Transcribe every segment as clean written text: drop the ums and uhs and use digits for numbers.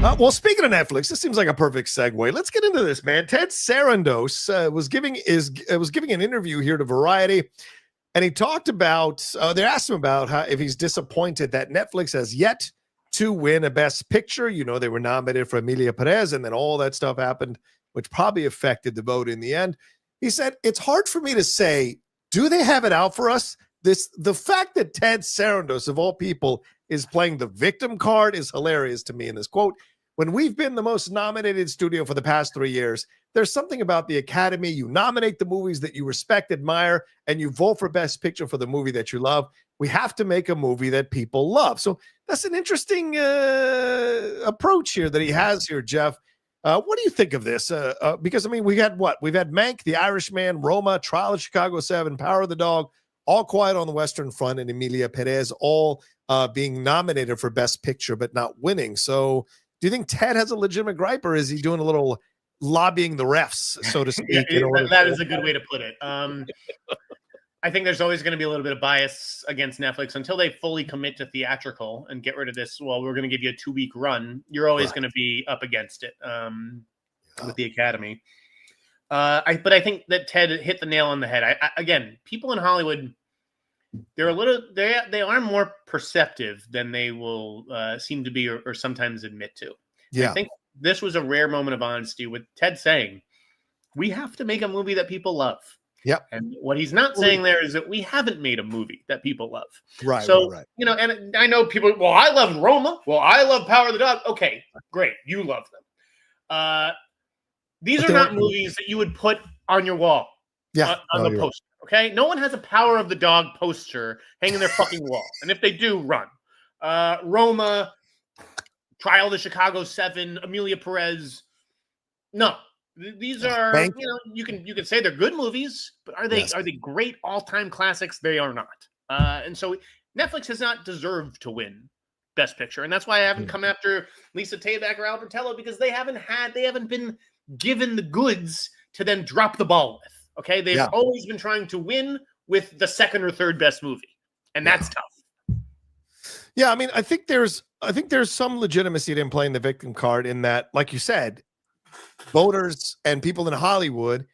Well, speaking of Netflix, this seems like a perfect segue. Let's get into this, man. Ted Sarandos was giving an interview here to Variety, and he talked about. They asked him about how if he's disappointed that Netflix has yet to win a Best Picture. You know, they were nominated for Emilia Perez, and then all that stuff happened, which probably affected the vote in the end. He said, "It's hard for me to say. Do they have it out for us? The fact that Ted Sarandos, of all people, is playing the victim card is hilarious to me in this quote. When we've been the most nominated studio for the past 3 years, there's something about the Academy. You nominate the movies that you respect, admire, and you vote for Best Picture for the movie that you love. We have to make a movie that people love." So that's an interesting approach here that he has here, Jeff. What do you think of this? Because, I mean, we've had Mank, The Irishman, Roma, Trial of Chicago 7, Power of the Dog, All Quiet on the Western Front, and Emilia Perez all being nominated for Best Picture but not winning. So do you think Ted has a legitimate gripe, or is he doing a little lobbying the refs, so to speak? That is a good way to put it. I think there's always going to be a little bit of bias against Netflix until they fully commit to theatrical and get rid of this. Well, we're going to give you a 2-week run. You're always going to be up against it with the Academy. But I think that Ted hit the nail on the head. Again, people in Hollywood, they are more perceptive than they will seem to be or sometimes admit to. Yeah. I think this was a rare moment of honesty with Ted saying, we have to make a movie that people love. Yep. And what he's not saying there is that we haven't made a movie that people love. Right. So, right. you know, and I know people, well, I love Roma. Well, I love Power of the Dog. Okay, great. You love them. These are not movies that you would put on your wall. Yeah. On the poster. Right. Okay. No one has a Power of the Dog poster hanging their fucking wall. And if they do, run. Roma, Trial of the Chicago 7, Emilia Perez. No. These are, you know, you can say they're good movies, but are they great all-time classics? They are not. And so Netflix has not deserved to win Best Picture, and that's why I haven't come after Lisa Tayback or Albertello, because they haven't been given the goods to then drop the ball with. Okay, they've always been trying to win with the second or third best movie, and that's tough. Yeah, I mean, I think there's some legitimacy to him playing the victim card in that, like you said, voters and people in Hollywood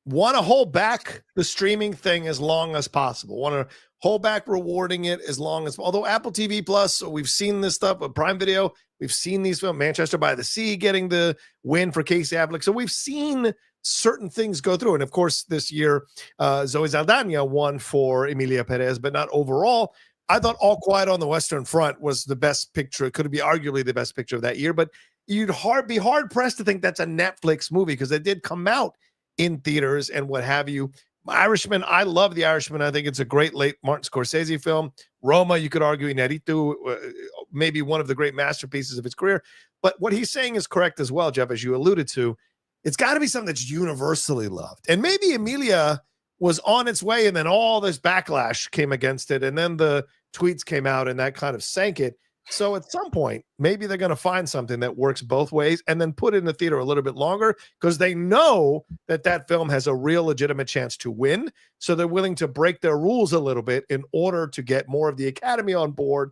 want to hold back the streaming thing as long as possible, want to hold back rewarding it as long as, although Apple TV Plus, we've seen this stuff with Prime Video, we've seen these films, Manchester by the Sea getting the win for Casey Affleck. So we've seen certain things go through. And of course, this year, Zoe Saldana won for Emilia Perez, but not overall. I thought All Quiet on the Western Front was the best picture. It could be arguably the best picture of that year, but you'd be hard pressed to think that's a Netflix movie because it did come out in theaters and what have you. Irishman, I love The Irishman. I think it's a great late Martin Scorsese film. Roma, you could argue, Inarritu, maybe one of the great masterpieces of his career. But what he's saying is correct as well, Jeff, as you alluded to. It's got to be something that's universally loved. And maybe Emilia was on its way, and then all this backlash came against it, and then the tweets came out, and that kind of sank it. So at some point, maybe they're going to find something that works both ways and then put it in the theater a little bit longer because they know that that film has a real legitimate chance to win. So they're willing to break their rules a little bit in order to get more of the Academy on board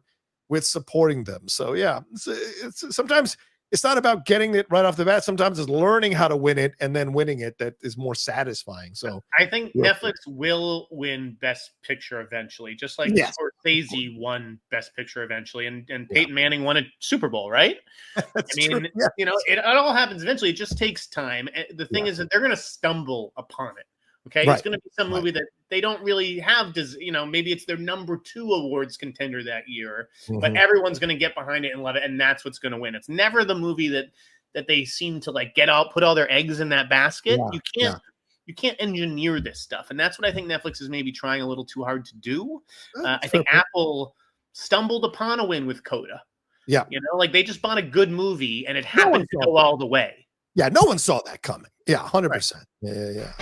with supporting them. So, yeah, it's sometimes it's not about getting it right off the bat. Sometimes it's learning how to win it and then winning it that is more satisfying. So I think Netflix will win Best Picture eventually, just like Scorsese won Best Picture eventually, and Peyton Manning won a Super Bowl, right? I mean, you know, it all happens eventually. It just takes time. The thing is that they're going to stumble upon it. Okay, it's going to be some movie that they don't really have. You know, maybe it's their number 2 awards contender that year, but everyone's going to get behind it and love it, and that's what's going to win. It's never the movie that they seem to like put all their eggs in that basket. You can't engineer this stuff, and that's what I think Netflix is maybe trying a little too hard to do. I think Apple stumbled upon a win with Coda. Yeah, you know, like they just bought a good movie, and it happened to go all the way. Yeah, no one saw that coming. Yeah, 100%. Yeah.